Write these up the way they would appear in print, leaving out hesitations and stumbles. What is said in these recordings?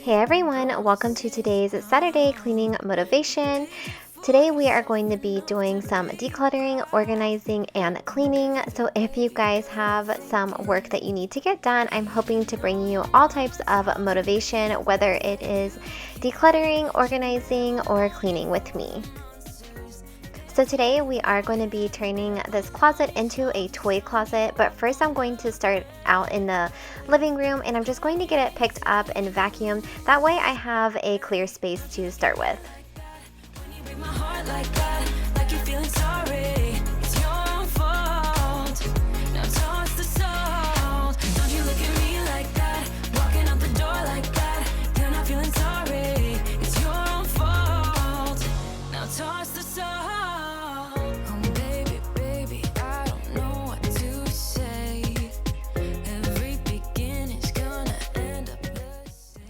Hey everyone, welcome to today's Saturday cleaning motivation. Today we are going to be doing some decluttering, organizing, and cleaning. So if you guys have some work that you need to get done, I'm hoping to bring you all types of motivation, whether it is decluttering, organizing, or cleaning with me. So today we are going to be turning this closet into a toy closet, but first I'm going to start out in the living room and I'm just going to get it picked up and vacuumed. That way I have a clear space to start with.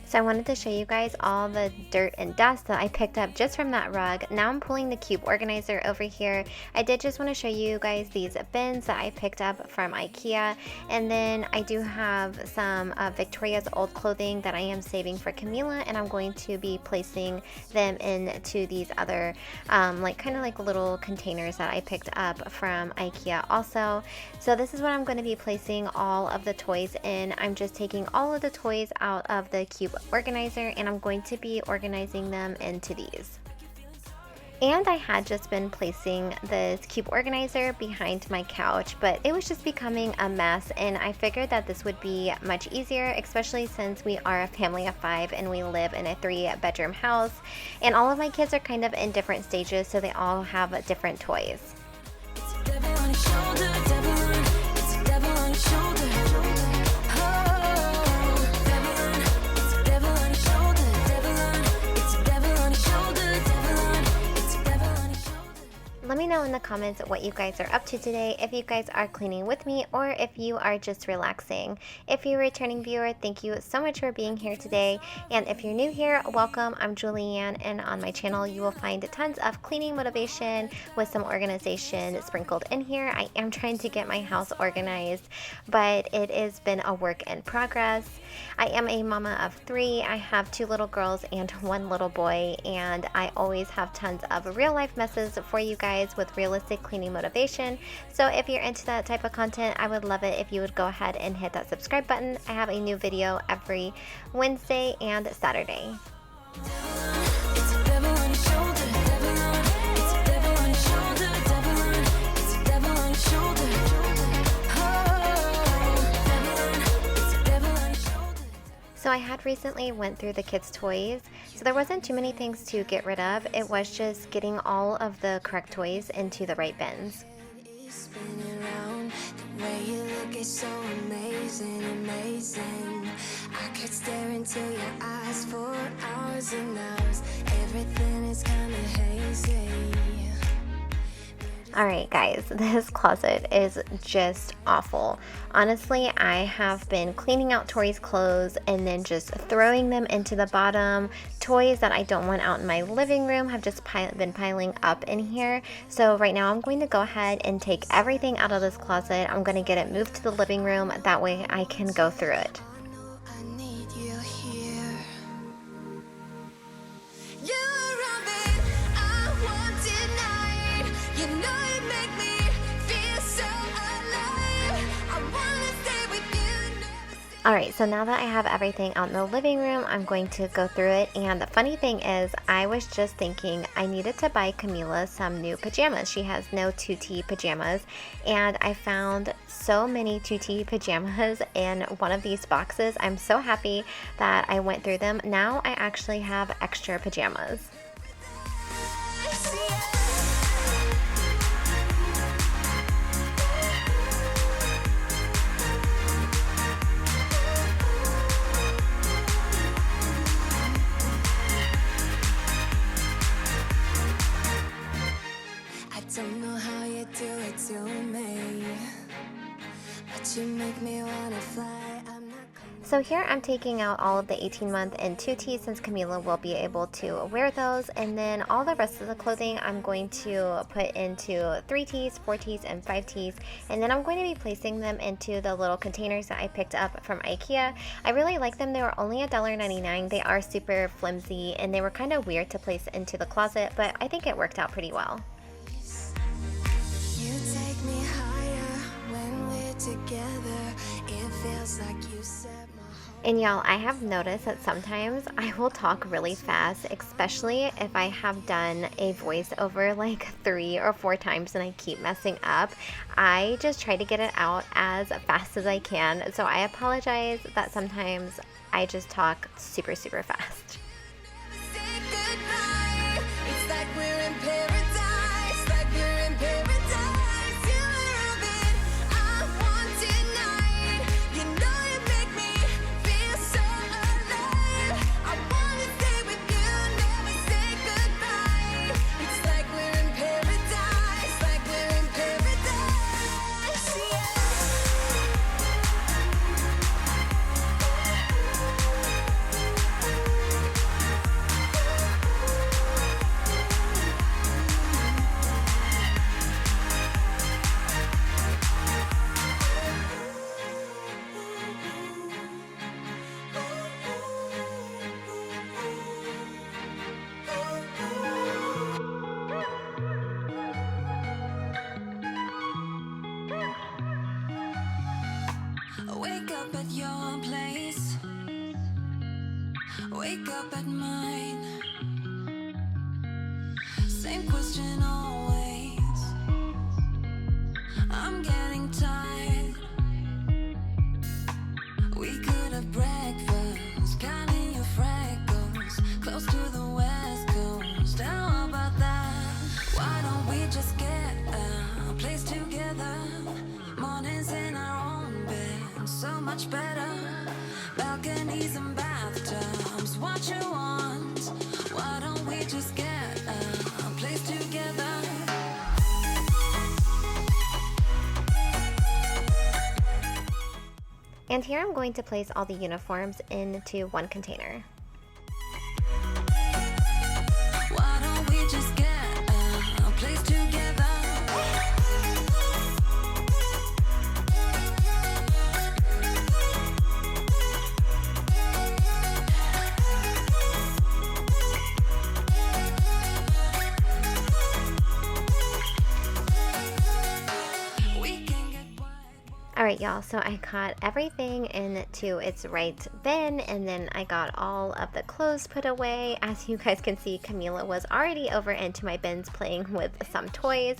So I wanted to show you guys all the dirt and dust that I picked up just from that rug. Now I'm pulling the cube organizer over here. I did just want to show you guys these bins that I picked up from IKEA. And then I do have some Victoria's old clothing that I am saving for Camila, and I'm going to be placing them into these other kind of like little containers that I picked up from IKEA also. So this is what I'm going to be placing all of the toys in. I'm just taking all of the toys out of the cube organizer and I'm going to be organizing them into these. And I had just been placing this cube organizer behind my couch, but it was just becoming a mess, and I figured that this would be much easier, especially since we are a family of 5 and we live in a 3-bedroom house, and all of my kids are kind of in different stages, so they all have different toys. Let me know in the comments what you guys are up to today, if you guys are cleaning with me or if you are just relaxing. If you're a returning viewer, thank you so much for being here today. And if you're new here, welcome. I'm Julianne, and on my channel you will find tons of cleaning motivation with some organization sprinkled in here. I am trying to get my house organized, but it has been a work in progress. I am a mama of 3. I have 2 little girls and 1 little boy, and I always have tons of real life messes for you guys with realistic cleaning motivation. So if you're into that type of content, I would love it if you would go ahead and hit that subscribe button. I have a new video every Wednesday and Saturday. So I had recently went through the kids' toys, so there wasn't too many things to get rid of. It was just getting all of the correct toys into the right bins. I could stare into your eyes for hours and hours. Everything is kind of hazy. Alright guys, this closet is just awful. Honestly, I have been cleaning out Tori's clothes and then just throwing them into the bottom. Toys that I don't want out in my living room have just been piling up in here. So right now I'm going to go ahead and take everything out of this closet. I'm going to get it moved to the living room. That way I can go through it. Alright, so now that I have everything out in the living room, I'm going to go through it. And the funny thing is, I was just thinking I needed to buy Camila some new pajamas. She has no 2T pajamas, and I found so many 2T pajamas in one of these boxes. I'm so happy that I went through them. Now I actually have extra pajamas. Don't know how you do it to me, but you make me wanna fly. So here I'm taking out all of the 18-month and 2T since Camila will be able to wear those, and then all the rest of the clothing I'm going to put into 3Ts, 4Ts, and 5Ts, and then I'm going to be placing them into the little containers that I picked up from IKEA. I really like them. They were only $1.99. They are super flimsy and they were kind of weird to place into the closet, but I think it worked out pretty well. You take me higher when we're together. It feels like you set my heart. And y'all, I have noticed that sometimes I will talk really fast, especially if I have done a voiceover like 3 or 4 times and I keep messing up. I just try to get it out as fast as I can. So I apologize that sometimes I just talk super, super fast. Never say goodbye. It's like we're in paradise, like we're in paradise. You love it, I want tonight. You know you make me feel so alive. I wanna stay with you, never say goodbye. It's like we're in paradise, like we're in paradise. Yeah. Wake up at your place, wake up at mine. Same question always. I'm getting tired. We could have breakfast, counting your freckles, close to the west coast. How about that? Why don't we just get a place together? Mornings in our own bed, so much better. Balconies and bathtubs, what you want? Why don't we just get a place together? And here I'm going to place all the uniforms into one container. Why don't we just get a place together? We can get wide. Alright y'all, so I got everything into its right bin, and then I got all of the clothes put away. As you guys can see, Camila was already over into my bins playing with some toys,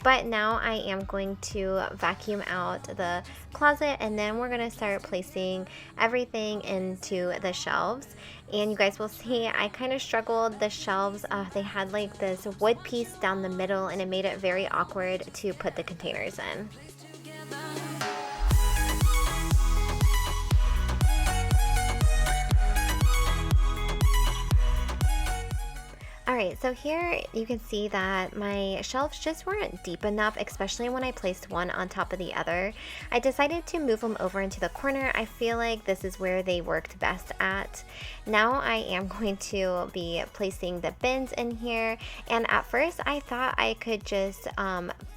but now I am going to vacuum out the closet, and then we're going to start placing everything into the shelves. And you guys will see I kind of struggled. The shelves, they had like this wood piece down the middle, and it made it very awkward to put the containers in. Alright, so here you can see that my shelves just weren't deep enough, especially when I placed one on top of the other. I decided to move them over into the corner. I feel like this is where they worked best at. Now I am going to be placing the bins in here, and at first I thought I could just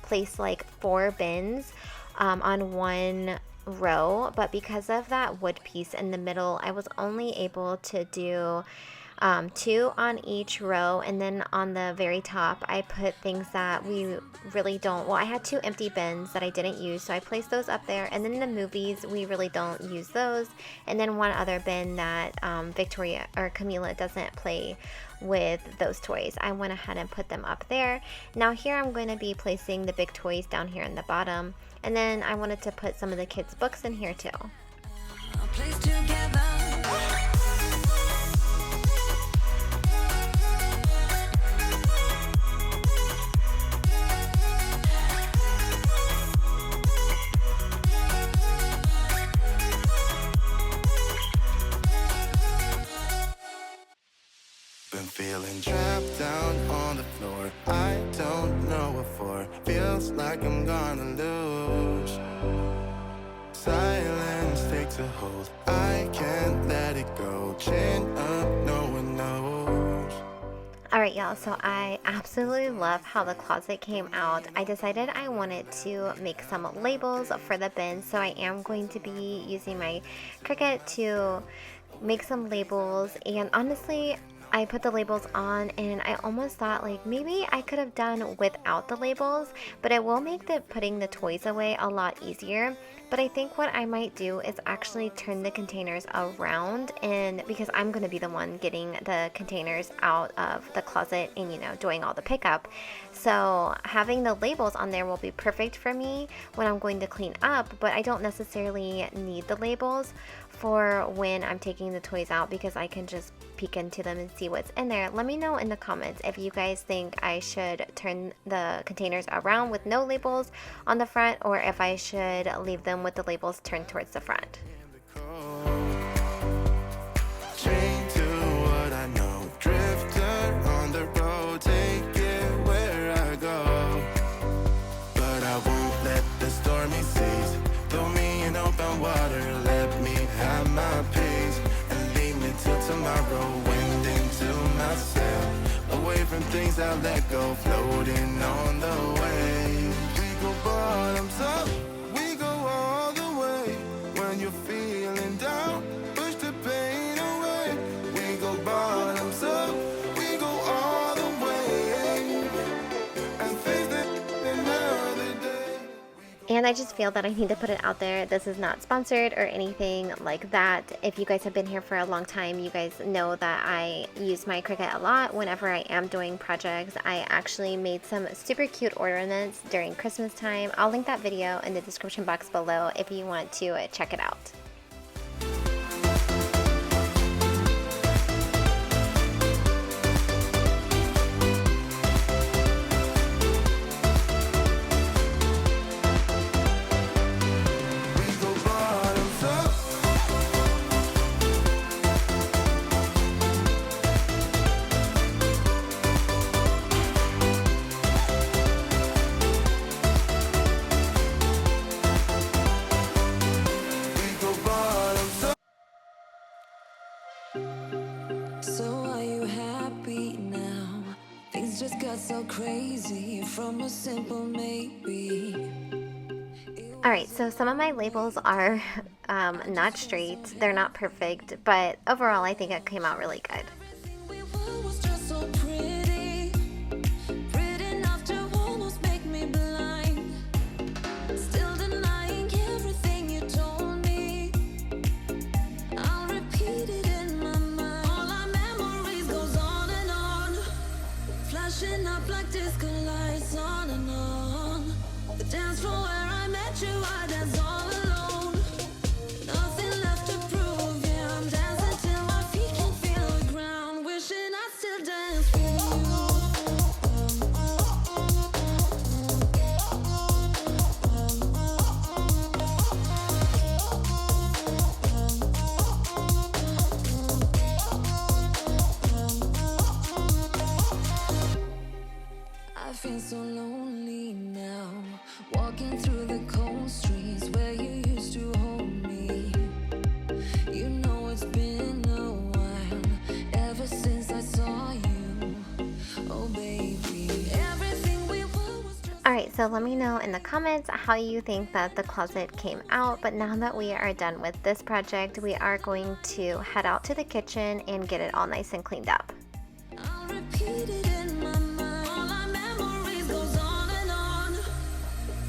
place like 4 bins on one row, but because of that wood piece in the middle, I was only able to do 2 on each row, and then on the very top I put things that we really don't, well, I had 2 empty bins that I didn't use, so I placed those up there, and then the movies, we really don't use those, and then one other bin that Victoria or Camila doesn't play with those toys. I went ahead and put them up there. Now here I'm going to be placing the big toys down here in the bottom, and then I wanted to put some of the kids' books in here too. A place together. Been feeling trapped down on the floor. I don't know what for. Feels like I'm gonna lose. Silence take to hold. I can't let it go. Chain up, no one knows. Alright y'all, so I absolutely love how the closet came out. I decided I wanted to make some labels for the bins, so I am going to be using my Cricut to make some labels. And honestly, I put the labels on and I almost thought like maybe I could have done without the labels, but it will make putting the toys away a lot easier. But I think what I might do is actually turn the containers around, and because I'm going to be the one getting the containers out of the closet and, you know, doing all the pickup. So having the labels on there will be perfect for me when I'm going to clean up, but I don't necessarily need the labels for when I'm taking the toys out because I can just peek into them and see what's in there. Let me know in the comments if you guys think I should turn the containers around with no labels on the front, or if I should leave them with the labels turned towards the front. Chain to what I know. Drifter on the road, take it where I go. But I won't let the stormy seas throw me in open water. Let me have my peace and leave me till tomorrow. Wind into myself, away from things I let go. Floating on the waves. We go bottoms up, we go all the way. When you're feeling down, push the pain away. We go bottoms up, we go all the way. And face another day. And I just feel that I need to put it out there. This is not sponsored or anything like that. If you guys have been here for a long time, you guys know that I use my Cricut a lot whenever I am doing projects. I actually made some super cute ornaments during Christmas time. I'll link that video in the description box below if you want to check it out. We go bottoms up. We go bottoms up. So are you happy now? Things just got so crazy from a simple maybe. Alright, so some of my labels are not straight. They're not perfect, but overall I think it came out really good. Everything we were was just so pretty, pretty enough to almost make me blind. Still denying everything you told me. I'll repeat it in my mind. All our memories goes on and on, flashing up like disco lights on and on. The dance floor where I met you, I danced all alone. Nothing left to prove, yeah, I'm dancing till my feet can feel the ground. Wishing I still dance with you. I feel so lonely now, walking through the cold streets where you used to hold me. You know it's been a while ever since I saw you. Oh baby, everything we were was just Alright, so let me know in the comments how you think that the closet came out. But now that we are done with this project, we are going to head out to the kitchen and get it all nice and cleaned up. I'll repeat it in my mind. All our memories goes on and on,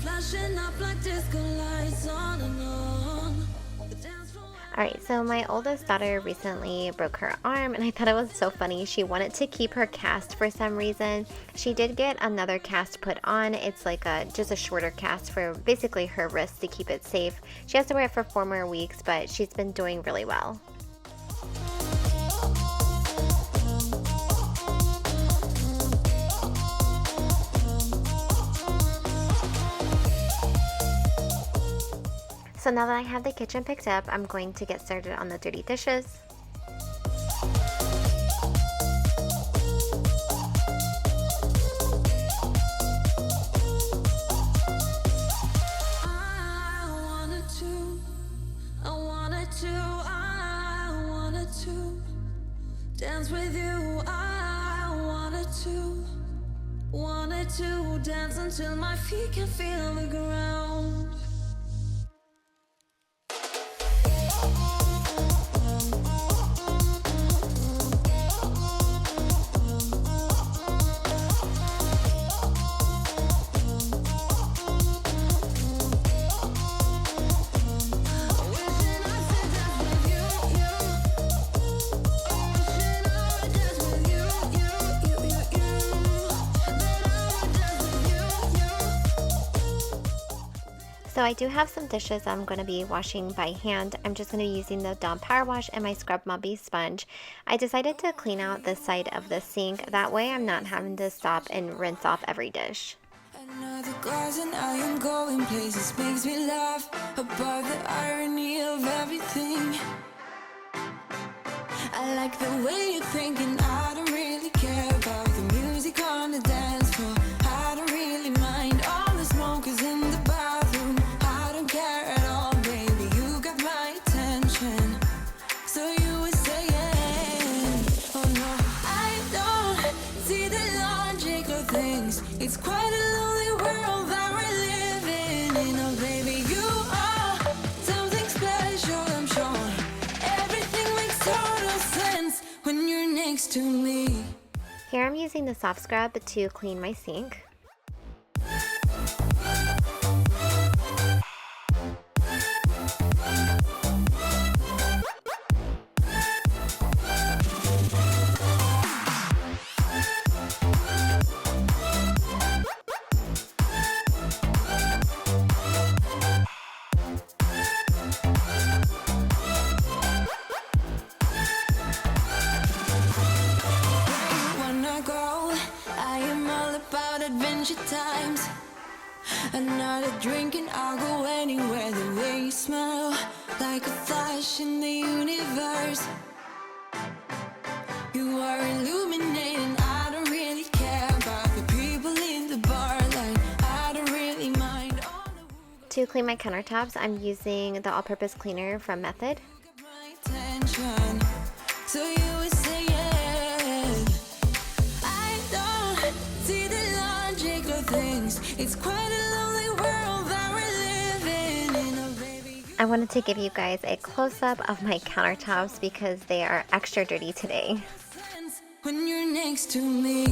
flashing up like disco lights on and on. The dance floor. Alright, so my oldest daughter recently broke her arm, and I thought it was so funny. She wanted to keep her cast for some reason. She did get another cast put on. It's like just a shorter cast for basically her wrist to keep it safe. She has to wear it for 4 more weeks, but she's been doing really well. So now that I have the kitchen picked up, I'm going to get started on the dirty dishes. I wanted dance with you. I wanted to dance until my feet can feel the ground. So I do have some dishes I'm going to be washing by hand. I'm just going to be using the Dawn Power Wash and my Scrub Mobby sponge. I decided to clean out the side of the sink. That way I'm not having to stop and rinse off every dish. Another glass and I am going places. Makes me laugh about the irony of everything. I like the way you're thinking. I don't really care about the music on the dance floor. I don't really mind all the smokers in the bathroom. I don't care at all, baby. You got my attention. So you were saying, oh no, I don't see the logic of things. It's quite a lonely world that we're living in. Oh baby, you are something special, I'm sure. Everything makes total sense when you're next to me. Here I'm using the soft scrub to clean my sink. Times another drink and I'll go anywhere. The way you smell, like a flash in the universe. You are illuminating. I don't really care about the people in the bar line. I don't really mind all the To clean my countertops, I'm using the all-purpose cleaner from Method. my attention. So you were saying, I don't see the logic of things. It's quite a lonely world that we're living in. Oh, baby, I wanted to give you guys a close-up of my countertops because they are extra dirty today. sense when you're next to me.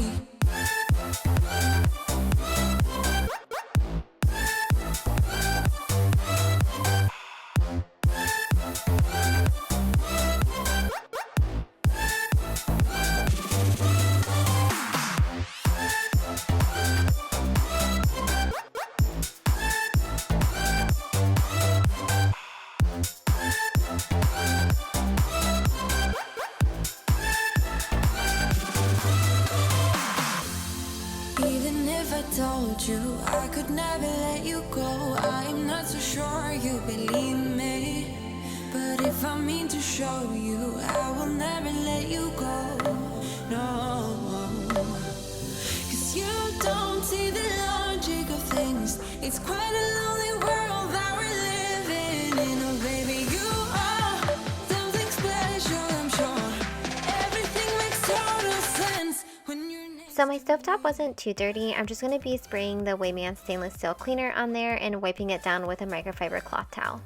Even if I told you I could never let you go, I'm not so sure you believe me. But if I mean to show you, I will never let you go. No, 'cause you don't see the logic of things. It's quite a lonely world that we're living in. Oh baby, you are something special, I'm sure. Everything makes total sense when you're next. So my stovetop wasn't too dirty. I'm just going to be spraying the Wayman stainless steel cleaner on there and wiping it down with a microfiber cloth towel.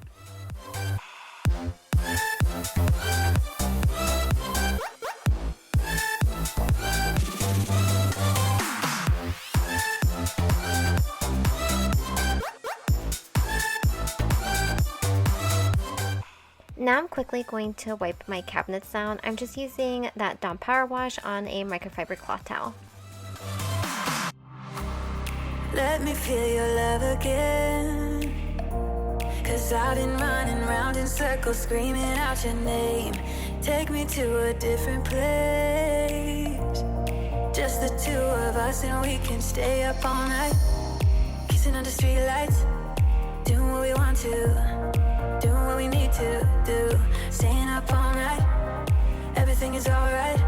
Now I'm quickly going to wipe my cabinets down. I'm just using that Dawn Power Wash on a microfiber cloth towel. Let me feel your love again. 'Cause I've been running round in circles, screaming out your name. Take me to a different place. Just the two of us, and we can stay up all night. Kissing under streetlights, doing what we want to, doing what we need to do. Staying up all night, everything is alright.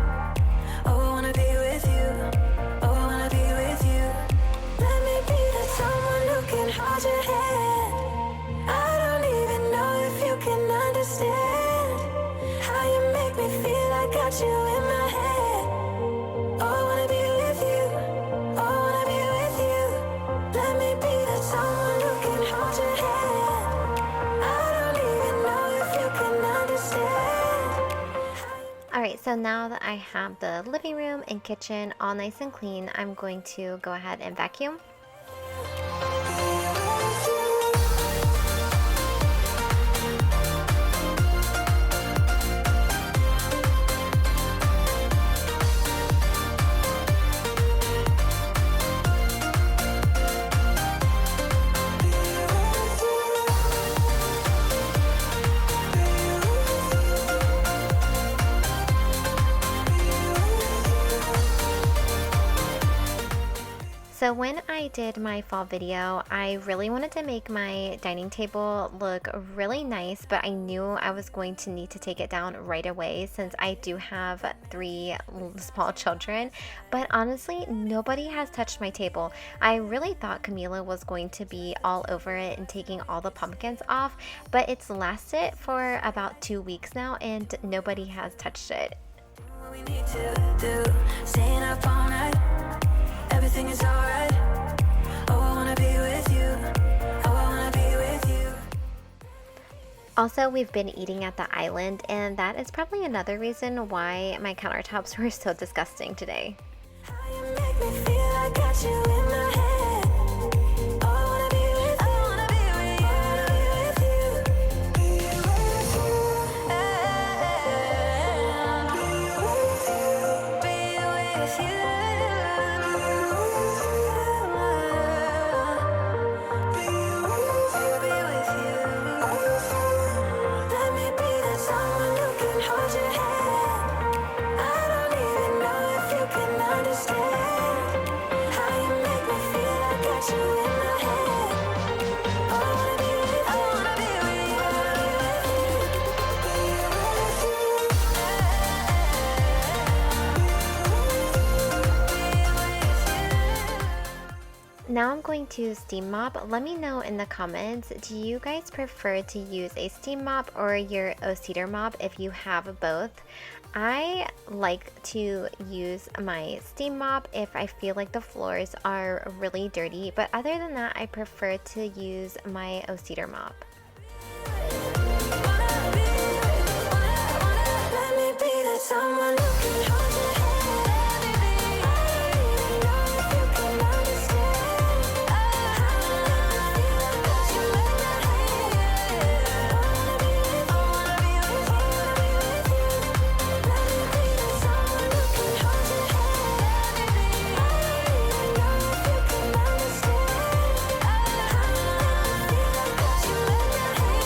Oh, I wanna be with you. Oh, I wanna be with you. Let me be that someone who can hold your hand. I don't even know if you can understand how you make me feel. I got you in my Alright, so now that I have the living room and kitchen all nice and clean, I'm going to go ahead and vacuum. So when I did my fall video, I really wanted to make my dining table look really nice, but I knew I was going to need to take it down right away since I do have 3 small children. But honestly, nobody has touched my table. I really thought Camila was going to be all over it and taking all the pumpkins off, but it's lasted for about 2 weeks now and nobody has touched it. What we need to do, staying up all night. Everything is alright. Oh, I wanna be with you. Oh, I wanna be with you. Also, we've been eating at the island, and that is probably another reason why my countertops were so disgusting today. How you make me feel, I got you in my head. Oh, I wanna be with you. I wanna be with you. I wanna be with you. Be with you. Be with you. Let me be that someone who can hold your hand. I don't even know if you can understand how you make me feel. I got you in my head. I wanna be with you. I wanna be with you. Now I'm going to steam mop. Let me know in the comments, do you guys prefer to use a steam mop or your cedar mop if you have both? I like to use my steam mop if I feel like the floors are really dirty, but other than that, I prefer to use my cedar mop. Let me be that someone who can hold your hand. I don't even know if you can understand how you make me feel. I got you in my head. I wanna be with you. Let me be that someone who can hold your hand. I don't even know if you can understand how you make me feel. I got you in my head.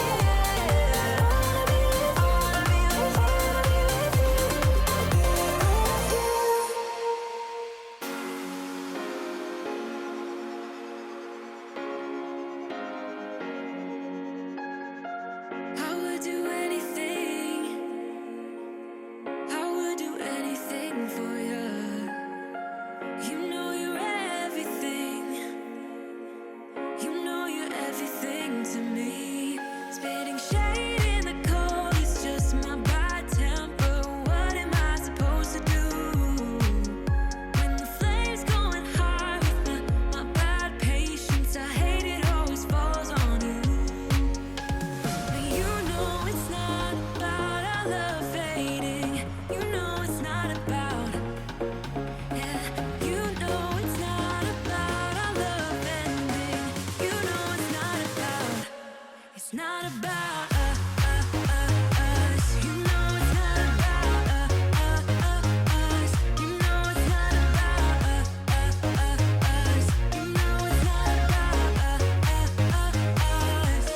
I wanna be with you. I would do anything. I would do anything for you. You know you're everything. You know you're everything to me. Spitting shade in the cold is just my bad temper. What am I supposed to do when the flame's going high with my bad patience? I hate it always falls on you. But you know it's not about our love fading. You know it's not about, yeah. You know it's not about our love ending. You know it's not about, it's not about us. You know it's not about us. You know it's not about us. You know it's not about us.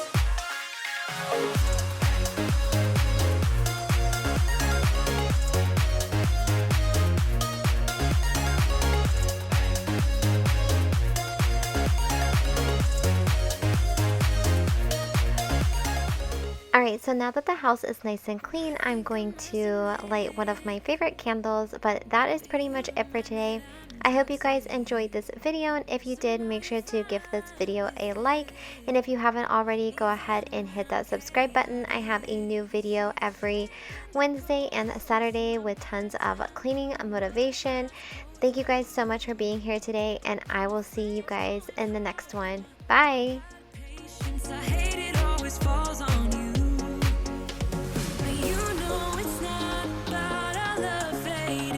Alright, so now that the house is nice and clean, I'm going to light one of my favorite candles, but that is pretty much it for today. I hope you guys enjoyed this video, and if you did, make sure to give this video a like, and if you haven't already, go ahead and hit that subscribe button. I have a new video every Wednesday and Saturday with tons of cleaning motivation. Thank you guys so much for being here today, and I will see you guys in the next one. Bye!